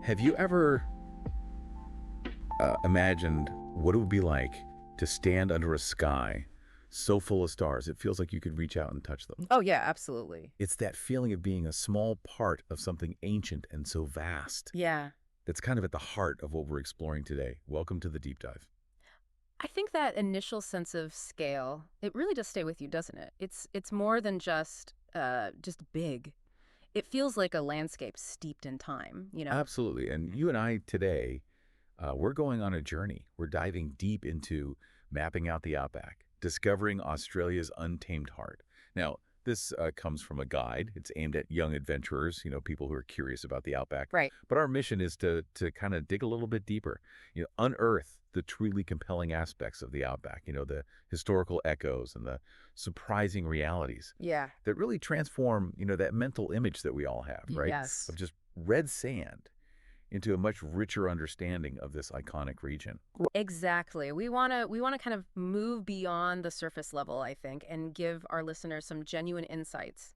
Have you ever imagined what it would be like to stand under a sky so full of stars it feels like you could reach out and touch them? Oh, yeah, absolutely. It's that feeling of being a small part of something ancient and so vast. Yeah. That's kind of at the heart of what we're exploring today. Welcome to the deep dive. I think that initial sense of scale, it really does stay with you, doesn't it? It's more than just big. It feels like a landscape steeped in time. Absolutely. And you and I today, we're going on a journey. We're diving deep into mapping out the outback, discovering Australia's untamed heart. Now, this comes from a guide. It's aimed at young adventurers, people who are curious about the outback. Right. But our mission is to kind of dig a little bit deeper, unearth the truly compelling aspects of the outback, the historical echoes and the surprising realities Yeah. that really transform, that mental image that we all have, right? Yes. Of just red sand into a much richer understanding of this iconic region. Exactly. We want to kind of move beyond the surface level, I think, and give our listeners some genuine insights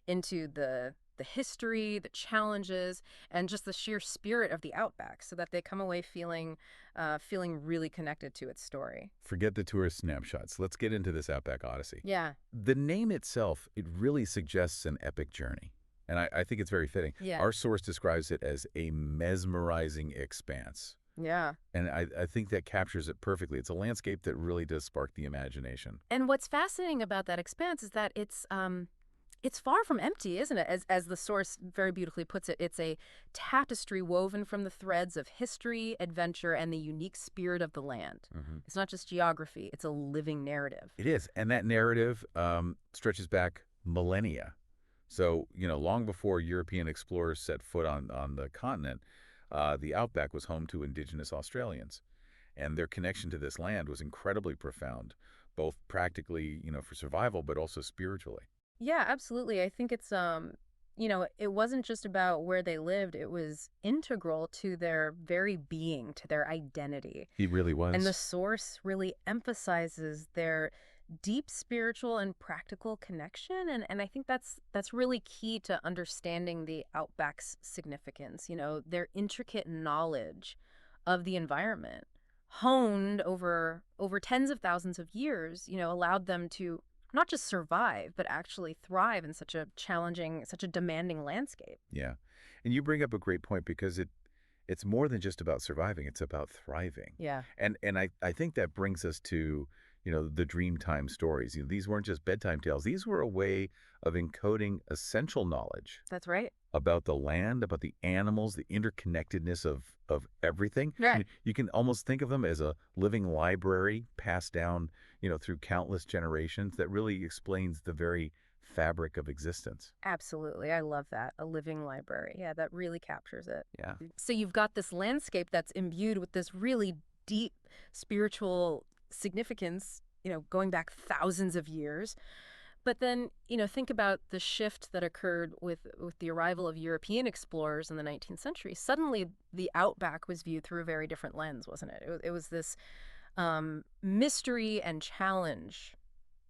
into the history, the challenges, and just the sheer spirit of the Outback, so that they come away feeling really connected to its story. Forget the tourist snapshots. Let's get into this Outback Odyssey. Yeah. The name itself, it really suggests an epic journey. And I think it's very fitting. Yeah. Our source describes it as a mesmerizing expanse. Yeah. And I think that captures it perfectly. It's a landscape that really does spark the imagination. And what's fascinating about that expanse is that it's far from empty, isn't it? As the source very beautifully puts it, it's a tapestry woven from the threads of history, adventure, and the unique spirit of the land. It's not just geography, it's a living narrative. It is. And that narrative stretches back millennia. So, long before European explorers set foot on the continent, the Outback was home to indigenous Australians. And their connection to this land was incredibly profound, both practically, for survival, but also spiritually. Yeah, absolutely. I think it wasn't just about where they lived, it was integral to their very being, to their identity. He really And the was. source really emphasizes their deep spiritual and practical connection. And I think that's really key to understanding the Outback's significance, their intricate knowledge of the environment, honed over tens of thousands of years, allowed them to not just survive, but actually thrive in such a challenging, such a demanding landscape. Yeah. And you bring up a great point because it's more than just about surviving, it's about thriving. Yeah, And I think that brings us to, the Dreamtime stories. These weren't just bedtime tales. These were a way of encoding essential knowledge that's right. about the land, about the animals, the interconnectedness of everything. Right. You can almost think of them as a living library passed down, through countless generations that really explains the very fabric of existence. Absolutely. I love that. A living library. Yeah, that really captures it. Yeah. So you've got this landscape that's imbued with this really deep spiritual significance, going back thousands of years. But then, think about the shift that occurred with the arrival of European explorers in the 19th century. Suddenly, the Outback was viewed through a very different lens, wasn't it? It was this mystery and challenge,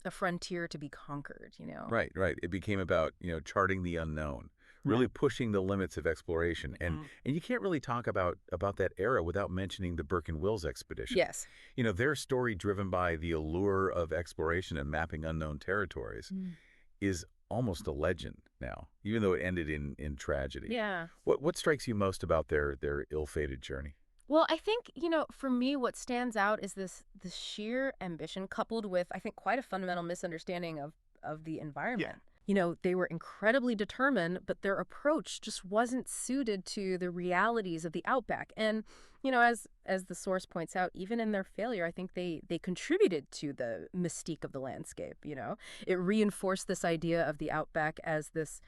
a frontier to be conquered. Right, right. It became about, charting the unknown, really pushing the limits of exploration. And you can't really talk about that era without mentioning the Burke and Wills expedition. Yes. Their story driven by the allure of exploration and mapping unknown territories is almost a legend now, even though it ended in tragedy. Yeah. What strikes you most about their ill-fated journey? Well, I think, for me, what stands out is this sheer ambition coupled with, I think, quite a fundamental misunderstanding of the environment. They were incredibly determined, but their approach just wasn't suited to the realities of the Outback. And, as the source points out, even in their failure, I think they contributed to the mystique of the landscape. It reinforced this idea of the Outback as this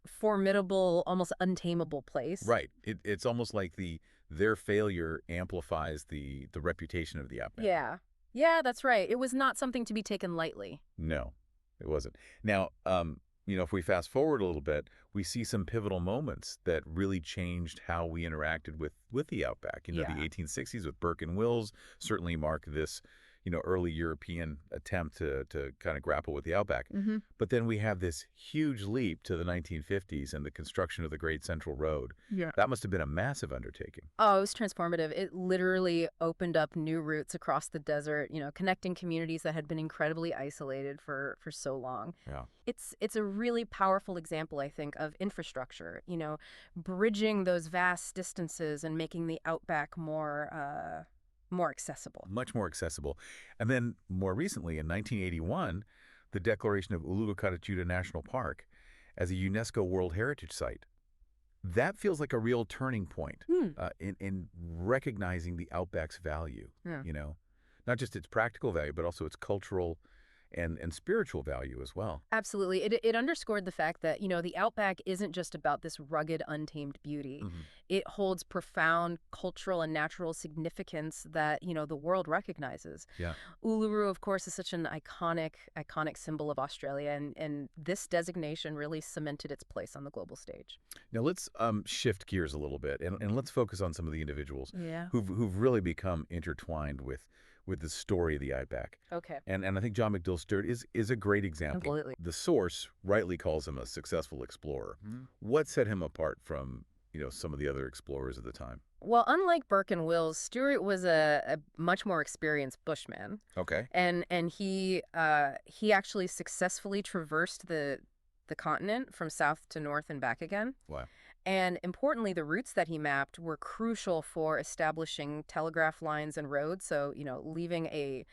formidable, almost untamable place. Right. It's almost like their failure amplifies the reputation of the Outback. Yeah. Yeah, that's right. It was not something to be taken lightly. No, it wasn't. Now, if we fast forward a little bit, we see some pivotal moments that really changed how we interacted with the Outback. Yeah. The 1860s with Burke and Wills certainly mark this, early European attempt to kind of grapple with the outback. Hmm. But then we have this huge leap to the 1950s and the construction of the Great Central Road. Yeah. That must have been a massive undertaking. Oh, it was transformative. It literally opened up new routes across the desert, connecting communities that had been incredibly isolated for so long. Yeah. It's a really powerful example, I think, of infrastructure, bridging those vast distances and making the outback more accessible. Much more accessible. And then more recently, in 1981, the declaration of Ulu-Katajuda National Park as a UNESCO World Heritage Site. That feels like a real turning point Hmm. in recognizing the outback's value, Yeah. Not just its practical value, but also its cultural and spiritual value as well. Absolutely. It underscored the fact that, the outback isn't just about this rugged, untamed beauty. Hmm. It holds profound cultural and natural significance that, the world recognizes. Yeah. Uluru, of course, is such an iconic symbol of Australia, and this designation really cemented its place on the global stage. Now let's shift gears a little bit and let's focus on some of the individuals Yeah. who've really become intertwined with the story of the Outback. Okay. And I think John McDill Sturt is a great example. Completely. The source rightly calls him a successful explorer. What set him apart from, some of the other explorers of the time? Well, unlike Burke and Wills, Stewart was a much more experienced bushman, Okay. and he actually successfully traversed the continent from south to north and back again. Wow. And importantly, the routes that he mapped were crucial for establishing telegraph lines and roads. So, leaving a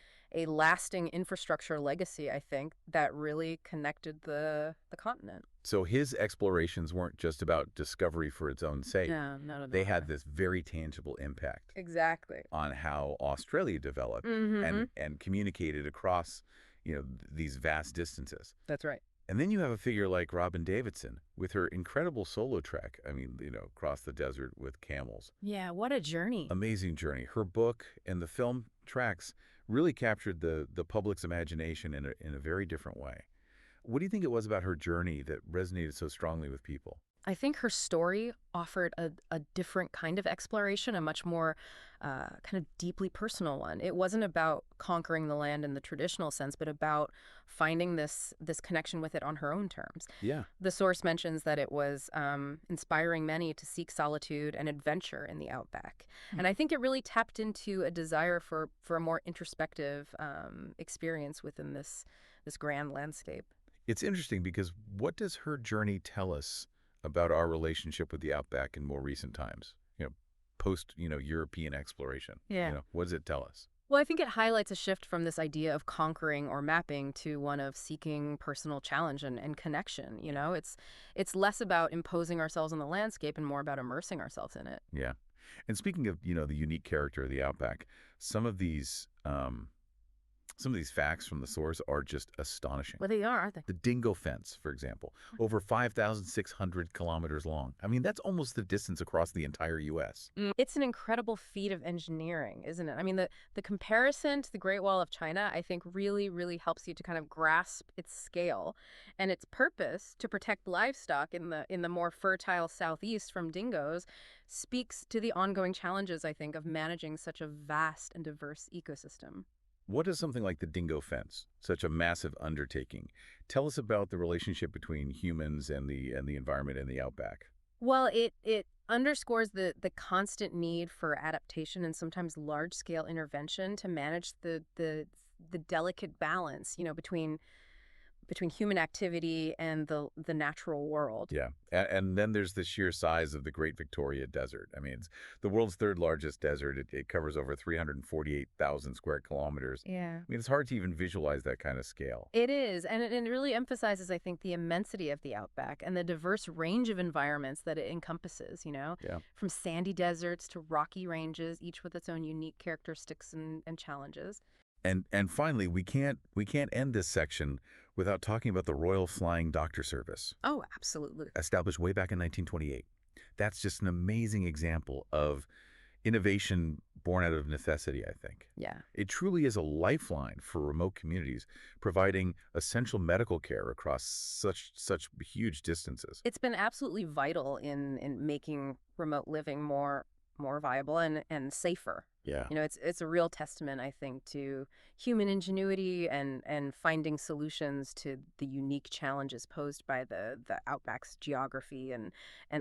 lasting infrastructure legacy, I think, that really connected the continent. So his explorations weren't just about discovery for its own sake. No, none of They that. had this very tangible impact Exactly. on how Australia developed Mm-hmm. and communicated across, these vast distances. That's right. And then you have a figure like Robin Davidson with her incredible solo trek. I mean, across the desert with camels. Yeah, what a journey. Amazing journey. Her book and the film tracks really captured the public's imagination in a very different way. What do you think it was about her journey that resonated so strongly with people? I think her story offered a different kind of exploration, a much more kind of deeply personal one. It wasn't about conquering the land in the traditional sense, but about finding this connection with it on her own terms. Yeah. The source mentions that it was inspiring many to seek solitude and adventure in the outback. And I think it really tapped into a desire for a more introspective experience within this grand landscape. It's interesting because what does her journey tell us about our relationship with the Outback in more recent times? Post, European exploration. Yeah. What does it tell us? Well, I think it highlights a shift from this idea of conquering or mapping to one of seeking personal challenge and connection. It's less about imposing ourselves on the landscape and more about immersing ourselves in it. Yeah. And speaking of, the unique character of the Outback, some of these facts from the source are just astonishing. Well, they are, aren't they? The dingo fence, for example, over 5,600 kilometers long. I mean, that's almost the distance across the entire U.S. It's an incredible feat of engineering, isn't it? I mean, the comparison to the Great Wall of China, I think, really, really helps you to kind of grasp its scale and its purpose to protect livestock in the more fertile southeast from dingoes speaks to the ongoing challenges, I think, of managing such a vast and diverse ecosystem. What does something like the dingo fence, such a massive undertaking, tell us about the relationship between humans and the environment in the Outback? Well, it underscores the constant need for adaptation and sometimes large-scale intervention to manage the delicate balance, between human activity and the natural world. Yeah. And then there's the sheer size of the Great Victoria Desert. I mean, it's the world's third largest desert. It covers over 348,000 square kilometers. Yeah. I mean, it's hard to even visualize that kind of scale. It is, and it really emphasizes, I think, the immensity of the outback and the diverse range of environments that it encompasses, Yeah. from sandy deserts to rocky ranges, each with its own unique characteristics and challenges. And finally, we can't end this section without talking about the Royal Flying Doctor Service, Oh, absolutely. established way back in 1928. That's just an amazing example of innovation born out of necessity, I think. Yeah. It truly is a lifeline for remote communities, providing essential medical care across such huge distances. It's been absolutely vital in making remote living more viable and safer. Yeah. It's a real testament, I think, to human ingenuity and finding solutions to the unique challenges posed by the outback's geography and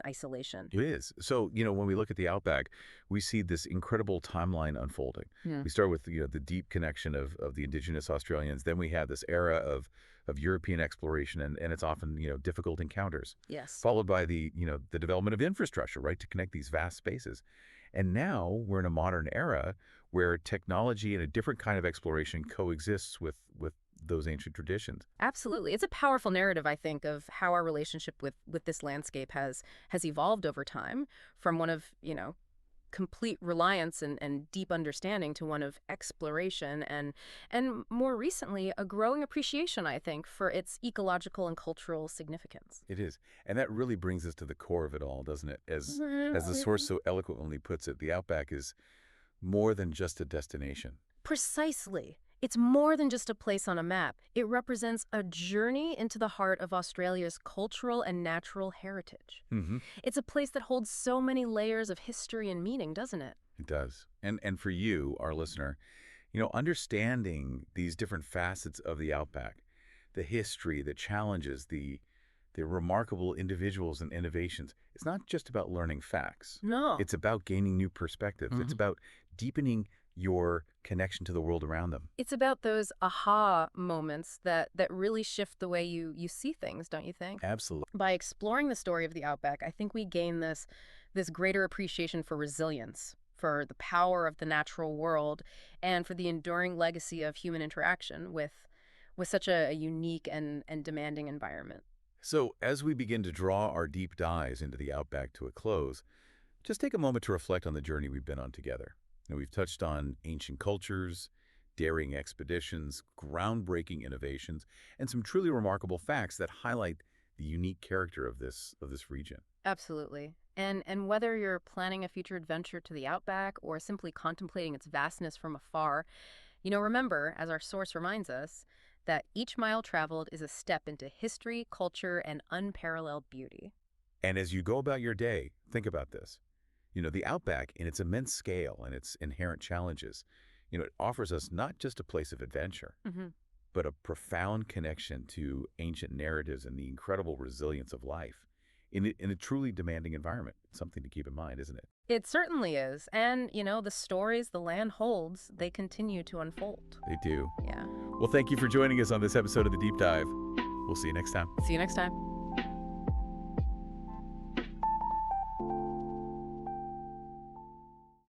isolation. It is. So, when we look at the Outback, we see this incredible timeline unfolding. Yeah. We start with, the deep connection of the indigenous Australians. Then we have this era of European exploration and it's often, difficult encounters, Yes. followed by the development of infrastructure, right, to connect these vast spaces. And now we're in a modern era where technology and a different kind of exploration coexists with those ancient traditions. Absolutely. It's a powerful narrative, I think, of how our relationship with this landscape has evolved over time from one of, complete reliance and deep understanding to one of exploration and more recently a growing appreciation, I think, for its ecological and cultural significance. It is. And that really brings us to the core of it all, doesn't it? As the source so eloquently puts it, the Outback is more than just a destination. Precisely. It's more than just a place on a map. It represents a journey into the heart of Australia's cultural and natural heritage. Hmm. It's a place that holds so many layers of history and meaning, doesn't it? It does. And for you, our listener, understanding these different facets of the Outback, the history, the challenges, the remarkable individuals and innovations, it's not just about learning facts. No. It's about gaining new perspectives. It's about deepening your connection to the world around them. It's about those aha moments that really shift the way you see things, don't you think? Absolutely. By exploring the story of the Outback, I think we gain this greater appreciation for resilience, for the power of the natural world, and for the enduring legacy of human interaction with such a unique and demanding environment. So, as we begin to draw our deep dives into the Outback to a close, just take a moment to reflect on the journey we've been on together. We've touched on ancient cultures, daring expeditions, groundbreaking innovations, and some truly remarkable facts that highlight the unique character of this region. Absolutely. And whether you're planning a future adventure to the Outback or simply contemplating its vastness from afar, remember, as our source reminds us, that each mile traveled is a step into history, culture, and unparalleled beauty. And as you go about your day, think about this. The Outback, in its immense scale and its inherent challenges, it offers us not just a place of adventure, Hmm. but a profound connection to ancient narratives and the incredible resilience of life in a truly demanding environment. Something to keep in mind, isn't it? It certainly is. And, the stories the land holds, they continue to unfold. They do. Yeah. Well, thank you for joining us on this episode of The Deep Dive. We'll see you next time. See you next time.